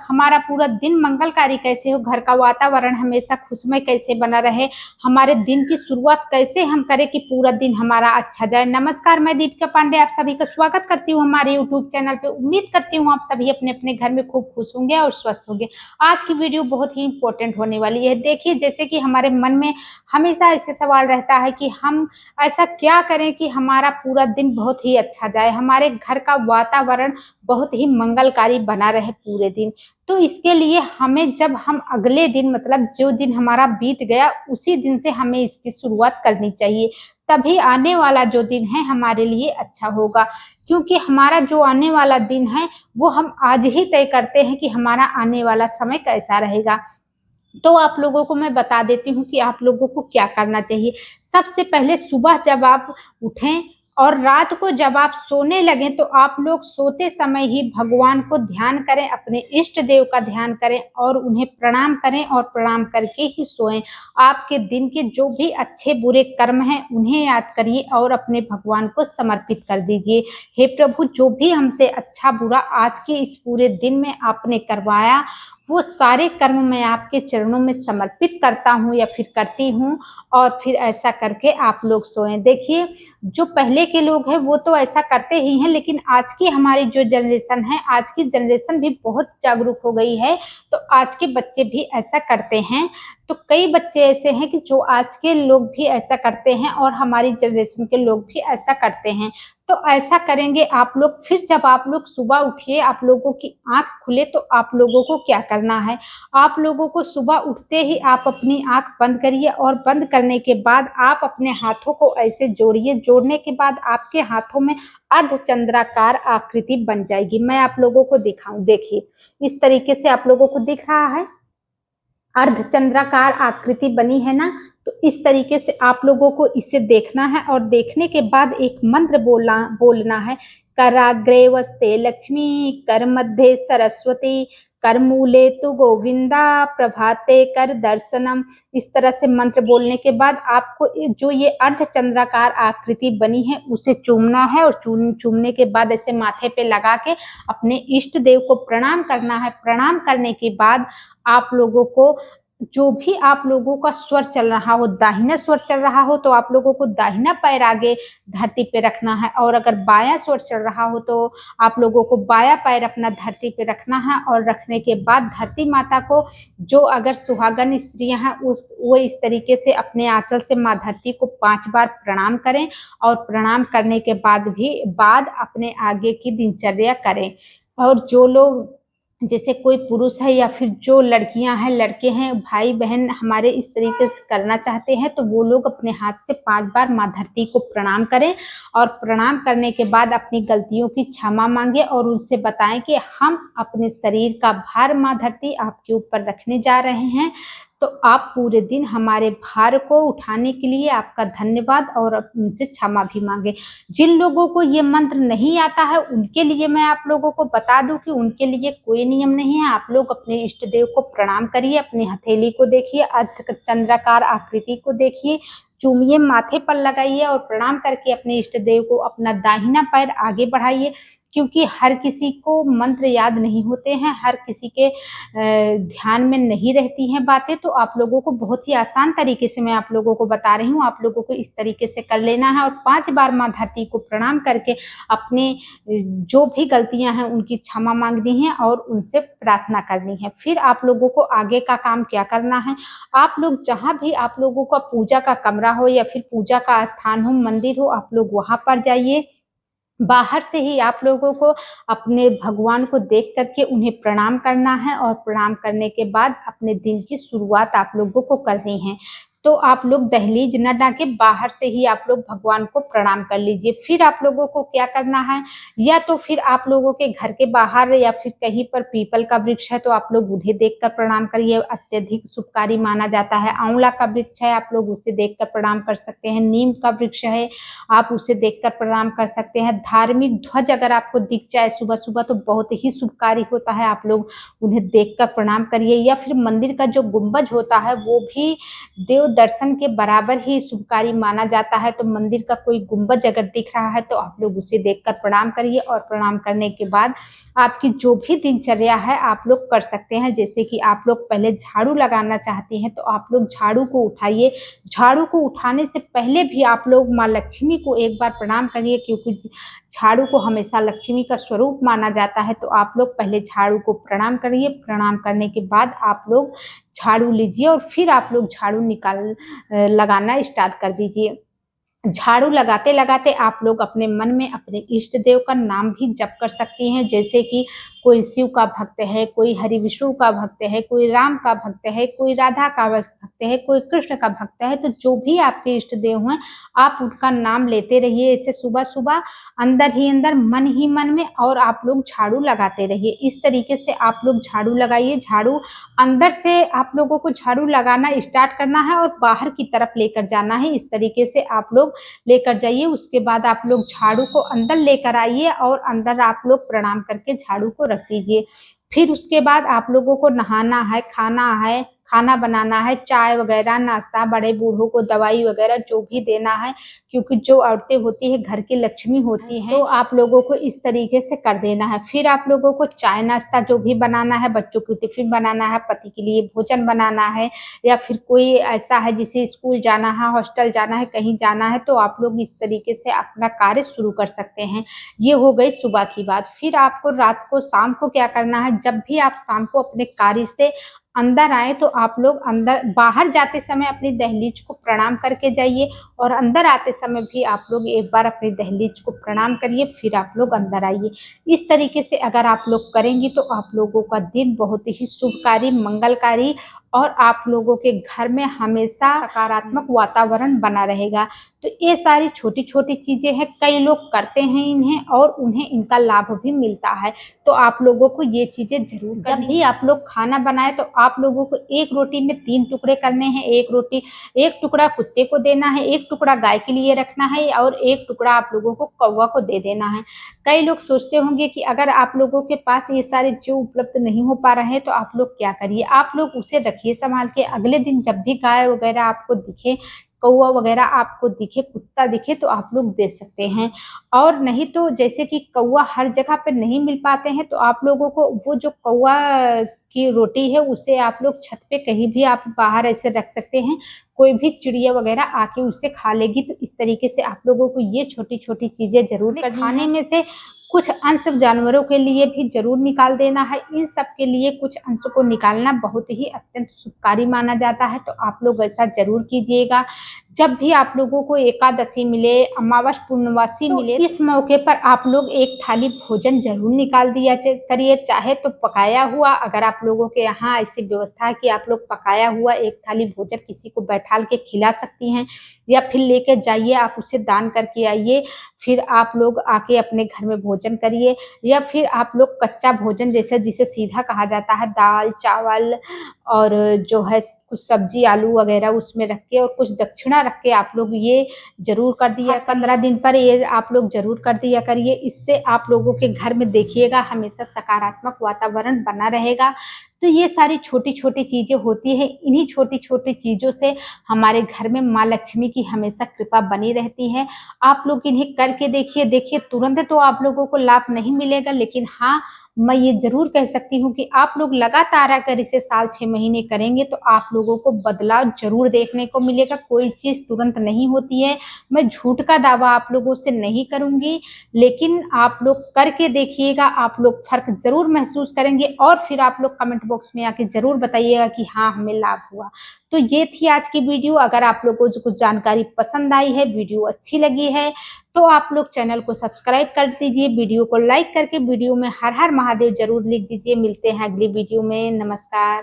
हमारा पूरा दिन मंगलकारी कैसे हो, घर का वातावरण हमेशा खुशमय कैसे बना रहे, हमारे दिन की शुरुआत कैसे हम करें कि पूरा दिन हमारा अच्छा जाए। नमस्कार, मैं दीपिका पांडे आप सभी का स्वागत करती हूँ हमारे यूट्यूब चैनल पे। उम्मीद करती हूँ आप सभी अपने अपने घर में खूब खुश होंगे और स्वस्थ होंगे। आज की वीडियो बहुत ही इंपॉर्टेंट होने वाली है। देखिए, जैसे कि हमारे मन में हमेशा ऐसे सवाल रहता है कि हम ऐसा क्या करें कि हमारा पूरा दिन बहुत ही अच्छा जाए, हमारे घर का वातावरण बहुत ही मंगलकारी बना रहे पूरे दिन। तो इसके लिए हमें जब हम अगले दिन मतलब जो दिन हमारा बीत गया उसी दिन से हमें इसकी शुरुआत करनी चाहिए, तभी आने वाला जो दिन है हमारे लिए अच्छा होगा। क्योंकि हमारा जो आने वाला दिन है वो हम आज ही तय करते हैं कि हमारा आने वाला समय कैसा रहेगा। तो आप लोगों को मैं बता देती हूँ कि आप लोगों को क्या करना चाहिए। सबसे पहले सुबह जब आप उठें और रात को जब आप सोने लगें तो आप लोग सोते समय ही भगवान को ध्यान करें, अपने इष्ट देव का ध्यान करें और उन्हें प्रणाम करें और प्रणाम करके ही सोएं। आपके दिन के जो भी अच्छे बुरे कर्म हैं उन्हें याद करिए और अपने भगवान को समर्पित कर दीजिए। हे प्रभु, जो भी हमसे अच्छा बुरा आज के इस पूरे दिन में आपने करवाया वो सारे कर्म मैं आपके चरणों में समर्पित करता हूँ या फिर करती हूँ। और फिर ऐसा करके आप लोग सोएं। देखिए, जो पहले के लोग हैं वो तो ऐसा करते ही हैं, लेकिन आज की हमारी जो जनरेशन है, आज की जनरेशन भी बहुत जागरूक हो गई है। तो आज के बच्चे भी ऐसा करते हैं। तो कई बच्चे ऐसे हैं कि जो आज के लोग भी ऐसा करते हैं और हमारी जनरेशन के लोग भी ऐसा करते हैं। तो ऐसा करेंगे आप लोग। फिर जब आप लोग सुबह उठिए, आप लोगों की आंख खुले तो आप लोगों को क्या करना है, आप लोगों को सुबह उठते ही आप अपनी आंख बंद करिए और बंद करने के बाद आप अपने हाथों को ऐसे जोड़िए। जोड़ने के बाद आपके हाथों में अर्धचंद्राकार आकृति बन जाएगी। मैं आप लोगों को दिखाऊं, देखिए इस तरीके से आप लोगों को दिख रहा है, अर्धचंद्राकार आकृति बनी है ना। तो इस तरीके से आप लोगों को इसे देखना है और देखने के बाद एक मंत्र बोलना है। कराग्रे वस्ते लक्ष्मी, कर मध्य सरस्वती, कर मूले तु गोविंदा, प्रभाते कर दर्शनम। इस तरह से मंत्र बोलने के बाद आपको जो ये अर्धचंद्राकार आकृति बनी है उसे चूमना है और चूमने के बाद ऐसे माथे पे लगा के अपने इष्ट देव को प्रणाम करना है। प्रणाम करने के बाद आप लोगों को जो भी आप लोगों का स्वर चल रहा हो, दाहिना स्वर चल रहा हो तो आप लोगों को दाहिना पैर आगे धरती पे रखना है, और अगर बायां स्वर चल रहा हो तो आप लोगों को बायां पैर अपना धरती पे रखना है। और रखने के बाद धरती माता को, जो अगर सुहागन स्त्रियां हैं वो इस तरीके से अपने आंचल से माँ धरती को 5 बार प्रणाम करें और प्रणाम करने के बाद अपने आगे की दिनचर्या करें। और जो लोग, जैसे कोई पुरुष है या फिर जो लड़कियां हैं, लड़के हैं, भाई बहन हमारे इस तरीके से करना चाहते हैं तो वो लोग अपने हाथ से 5 बार माँ धरती को प्रणाम करें। और प्रणाम करने के बाद अपनी गलतियों की क्षमा मांगे और उनसे बताएं कि हम अपने शरीर का भार माँ धरती आपके ऊपर रखने जा रहे हैं। तो आप पूरे दिन हमारे भार को उठाने के लिए आपका धन्यवाद, और उनसे क्षमा भी मांगे। जिन लोगों को ये मंत्र नहीं आता है उनके लिए मैं आप लोगों को बता दूं कि उनके लिए कोई नियम नहीं है। आप लोग अपने इष्ट देव को प्रणाम करिए, अपनी हथेली को देखिए, अर्धचंद्राकार आकृति को देखिए, चूमिए, माथे पर लगाइए और प्रणाम करके अपने इष्ट देव को अपना दाहिना पैर आगे बढ़ाइए। क्योंकि हर किसी को मंत्र याद नहीं होते हैं, हर किसी के ध्यान में नहीं रहती हैं बातें। तो आप लोगों को बहुत ही आसान तरीके से मैं आप लोगों को बता रही हूँ, आप लोगों को इस तरीके से कर लेना है। और 5 बार माँ धरती को प्रणाम करके अपने जो भी गलतियां हैं उनकी क्षमा मांगनी है और उनसे प्रार्थना करनी है। फिर आप लोगों को आगे का काम क्या करना है, आप लोग जहाँ भी आप लोगों का पूजा का कमरा हो या फिर पूजा का स्थान हो, मंदिर हो, आप लोग वहां पर जाइए। बाहर से ही आप लोगों को अपने भगवान को देख करके उन्हें प्रणाम करना है और प्रणाम करने के बाद अपने दिन की शुरुआत आप लोगों को करनी है। तो आप लोग दहलीज न डाके, बाहर से ही आप लोग भगवान को प्रणाम कर लीजिए। फिर आप लोगों को क्या करना है, या तो फिर आप लोगों के घर के बाहर या फिर कहीं पर पीपल का वृक्ष है तो आप लोग उन्हें देखकर प्रणाम करिए, अत्यधिक शुभकारी माना जाता है। आंवला का वृक्ष है, आप लोग उसे देखकर प्रणाम कर सकते हैं। नीम का वृक्ष है, आप उसे देखकर प्रणाम कर सकते हैं। धार्मिक ध्वज अगर आपको दिख जाए सुबह सुबह तो बहुत ही शुभकारी होता है, आप लोग उन्हें देखकर प्रणाम करिए। या फिर मंदिर का जो गुंबज होता है वो भी देव दर्शन के बराबर ही शुभकारी माना जाता है। तो मंदिर का कोई गुंबद अगर दिख रहा है तो आप लोग उसे देखकर प्रणाम करिए, और प्रणाम करने के बाद आपकी जो भी दिनचर्या है आप लोग कर सकते हैं। जैसे कि आप लोग पहले झाड़ू लगाना चाहते हैं तो आप लोग झाड़ू को उठाइए। झाड़ू को उठाने से पहले भी आप लोग माँ लक्ष्मी को एक बार प्रणाम करिए, क्योंकि झाड़ू को हमेशा लक्ष्मी का स्वरूप माना जाता है। तो आप लोग पहले झाड़ू को प्रणाम करिए। प्रणाम करने के बाद आप लोग झाड़ू लीजिए और फिर आप लोग झाड़ू लगाना स्टार्ट कर दीजिए। झाड़ू लगाते लगाते आप लोग अपने मन में अपने इष्ट देव का नाम भी जप कर सकती हैं। जैसे कि कोई शिव का भक्त है, कोई हरि विष्णु का भक्त है, कोई राम का भक्त है, कोई राधा का भक्त है, कोई कृष्ण का भक्त है। तो जो भी आपके इष्ट देव हैं आप उनका नाम लेते रहिए ऐसे सुबह सुबह अंदर ही अंदर, मन ही मन में, और आप लोग झाड़ू लगाते रहिए। इस तरीके से आप लोग झाड़ू लगाइए। झाड़ू अंदर से आप लोगों को झाड़ू लगाना स्टार्ट करना है और बाहर की तरफ लेकर जाना है। इस तरीके से आप लोग लेकर जाइए। उसके बाद आप लोग झाड़ू को अंदर लेकर आइए और अंदर आप लोग प्रणाम करके झाड़ू को रख दीजिए। फिर उसके बाद आप लोगों को नहाना है, खाना बनाना है, चाय वगैरह, नाश्ता, बड़े बूढ़ों को दवाई वगैरह जो भी देना है, क्योंकि जो औरतें होती है घर की लक्ष्मी होती हैं, तो आप लोगों को इस तरीके से कर देना है। फिर आप लोगों को चाय नाश्ता जो भी बनाना है, बच्चों को टिफिन बनाना है, पति के लिए भोजन बनाना है, या फिर कोई ऐसा है जिसे स्कूल जाना है, हॉस्टल जाना है, कहीं जाना है, तो आप लोग इस तरीके से अपना कार्य शुरू कर सकते हैं। ये हो गई सुबह की बात। फिर आपको रात को, शाम को क्या करना है, जब भी आप शाम को अपने कार्य से अंदर आए तो आप लोग अंदर, बाहर जाते समय अपनी दहलीज को प्रणाम करके जाइए, और अंदर आते समय भी आप लोग एक बार अपनी दहलीज को प्रणाम करिए, फिर आप लोग अंदर आइए। इस तरीके से अगर आप लोग करेंगी तो आप लोगों का दिन बहुत ही शुभकारी, मंगलकारी, और आप लोगों के घर में हमेशा सकारात्मक वातावरण बना रहेगा। तो ये सारी छोटी छोटी चीजें हैं, कई लोग करते हैं इन्हें और उन्हें इनका लाभ भी मिलता है। तो आप लोगों को ये चीजें जरूर, जब भी आप लोग खाना बनाए तो आप लोगों को एक रोटी में 3 टुकड़े करने हैं। एक टुकड़ा कुत्ते को देना है, एक टुकड़ा गाय के लिए रखना है, और एक टुकड़ा आप लोगों को कौवा को दे देना है। कई लोग सोचते होंगे कि अगर आप लोगों के पास ये सारे जो उपलब्ध नहीं हो पा रहे हैं तो आप लोग क्या करिए, आप लोग उसे रखिए संभाल के। अगले दिन जब भी गाय वगैरह आपको दिखे, कौवा वगैरह आपको दिखे, कुत्ता दिखे, तो आप लोग दे सकते हैं। और नहीं तो जैसे कि कौवा हर जगह पे नहीं मिल पाते हैं तो आप लोगों को वो जो कौवा की रोटी है उसे आप लोग छत पे कहीं भी आप बाहर ऐसे रख सकते हैं। कोई भी चिड़िया वगैरह आके उसे खा लेगी। तो इस तरीके से आप लोगों को ये छोटी छोटी चीजें जरूर खाने में से कुछ अंश जानवरों के लिए भी जरूर निकाल देना है। इन सब के लिए कुछ अंश को निकालना बहुत ही अत्यंत शुभकारी माना जाता है। तो आप लोग ऐसा जरूर कीजिएगा। जब भी आप लोगों को एकादशी मिले, अमावस पूर्णवासी मिले, इस मौके पर आप लोग एक थाली भोजन जरूर निकाल दिया करिए। चाहे तो पकाया हुआ, अगर आप लोगों के यहाँ ऐसी व्यवस्था है कि आप लोग पकाया हुआ एक थाली भोजन किसी को बैठाल के खिला सकती हैं, या फिर लेके जाइए, आप उसे दान करके आइए, फिर आप लोग आके अपने घर में भोजन करिए। या फिर आप लोग कच्चा भोजन, जैसे जिसे सीधा कहा जाता है, दाल चावल और जो है कुछ सब्जी आलू वगैरह उसमें रख के और कुछ दक्षिणा रख के आप लोग ये जरूर कर दिया 15 दिन पर ये आप लोग जरूर कर दिया करिए। इससे आप लोगों के घर में देखिएगा हमेशा सकारात्मक वातावरण बना रहेगा। तो ये सारी छोटी छोटी चीजें होती है, इन्हीं छोटी छोटी चीजों से हमारे घर में माँ लक्ष्मी की हमेशा कृपा बनी रहती है। आप लोग इन्हें करके देखिए तुरंत तो आप लोगों को लाभ नहीं मिलेगा, लेकिन हाँ, मैं ये जरूर कह सकती हूँ कि आप लोग लगातार अगर इसे साल 6 महीने करेंगे तो आप लोगों को बदलाव जरूर देखने को मिलेगा। कोई चीज तुरंत नहीं होती है, मैं झूठ का दावा आप लोगों से नहीं करूंगी, लेकिन आप लोग करके देखिएगा, आप लोग फर्क जरूर महसूस करेंगे, और फिर आप लोग कमेंट बॉक्स में आके जरूर बताइएगा कि हाँ, हमें लाभ हुआ। तो ये थी आज की वीडियो। अगर आप लोगों को कुछ जानकारी पसंद आई है, वीडियो अच्छी लगी है, तो आप लोग चैनल को सब्सक्राइब कर दीजिए, वीडियो को लाइक करके वीडियो में हर हर महादेव जरूर लिख दीजिए। मिलते हैं अगली वीडियो में। नमस्कार।